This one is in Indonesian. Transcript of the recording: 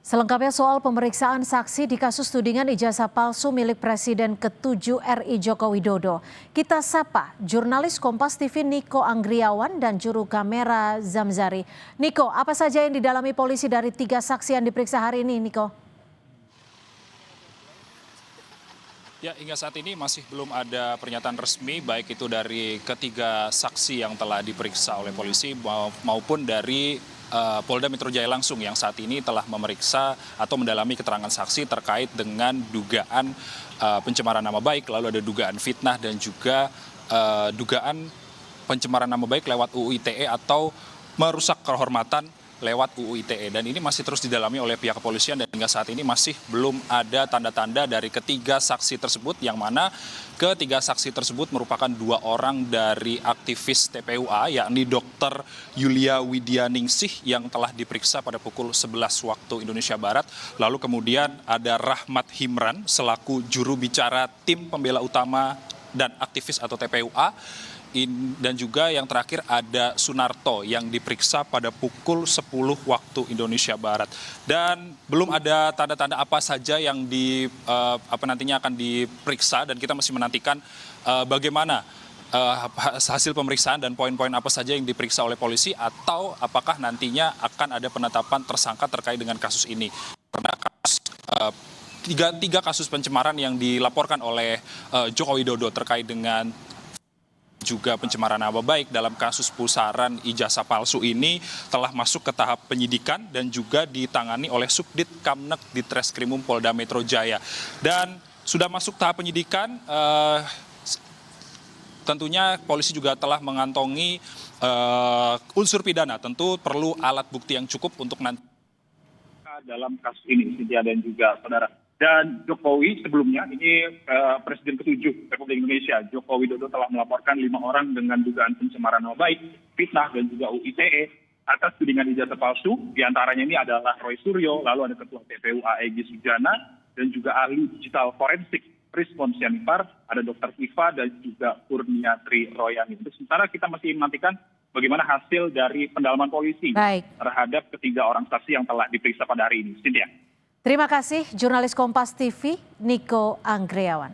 Selengkapnya soal pemeriksaan saksi di kasus tudingan ijazah palsu milik Presiden ke-7 RI Joko Widodo. Kita sapa jurnalis Kompas TV Niko Anggriawan dan juru kamera Zamzari. Niko, apa saja yang didalami polisi dari 3 saksi yang diperiksa hari ini, Niko? Ya, hingga saat ini masih belum ada pernyataan resmi baik itu dari ketiga saksi yang telah diperiksa oleh polisi maupun dari Polda Metro Jaya langsung yang saat ini telah memeriksa atau mendalami keterangan saksi terkait dengan dugaan pencemaran nama baik, lalu ada dugaan fitnah dan juga dugaan pencemaran nama baik lewat UU ITE atau merusak kehormatan lewat UU ITE, dan ini masih terus didalami oleh pihak kepolisian dan hingga saat ini masih belum ada tanda-tanda dari ketiga saksi tersebut, yang mana ketiga saksi tersebut merupakan 2 orang dari aktivis TPUA, yakni Dr. Yulia Widianingsih yang telah diperiksa pada pukul 11 waktu Indonesia Barat, lalu kemudian ada Rahmat Himran selaku juru bicara tim pembela utama dan aktivis atau TPUA, dan juga yang terakhir ada Sunarto yang diperiksa pada pukul 10 waktu Indonesia Barat. Dan belum ada tanda-tanda apa saja yang nantinya akan diperiksa, dan kita masih menantikan bagaimana hasil pemeriksaan dan poin-poin apa saja yang diperiksa oleh polisi, atau apakah nantinya akan ada penetapan tersangka terkait dengan kasus ini. Karena tiga kasus pencemaran yang dilaporkan oleh Joko Widodo terkait dengan juga pencemaran nama baik dalam kasus pusaran ijazah palsu ini telah masuk ke tahap penyidikan dan juga ditangani oleh Subdit Kamnek di Treskrimum Polda Metro Jaya. Dan sudah masuk tahap penyidikan, tentunya polisi juga telah mengantongi unsur pidana. Tentu perlu alat bukti yang cukup untuk nanti dalam kasus ini, Cynthia dan juga saudara. Dan Jokowi sebelumnya, ini Presiden ke-7 Republik Indonesia, Joko Widodo telah melaporkan 5 orang dengan dugaan pencemaran nama baik, fitnah dan juga UU ITE atas tudingan ijazah palsu. Di antaranya ini adalah Roy Suryo, lalu ada Ketua TPUA Egy Sujana, dan juga ahli digital forensik Respons Yanipar, ada Dr. Iva dan juga Kurniatri Royani. Sementara kita masih menantikan bagaimana hasil dari pendalaman polisi terhadap ketiga orang saksi yang telah diperiksa pada hari ini. Cynthia. Terima kasih jurnalis Kompas TV Niko Anggriawan.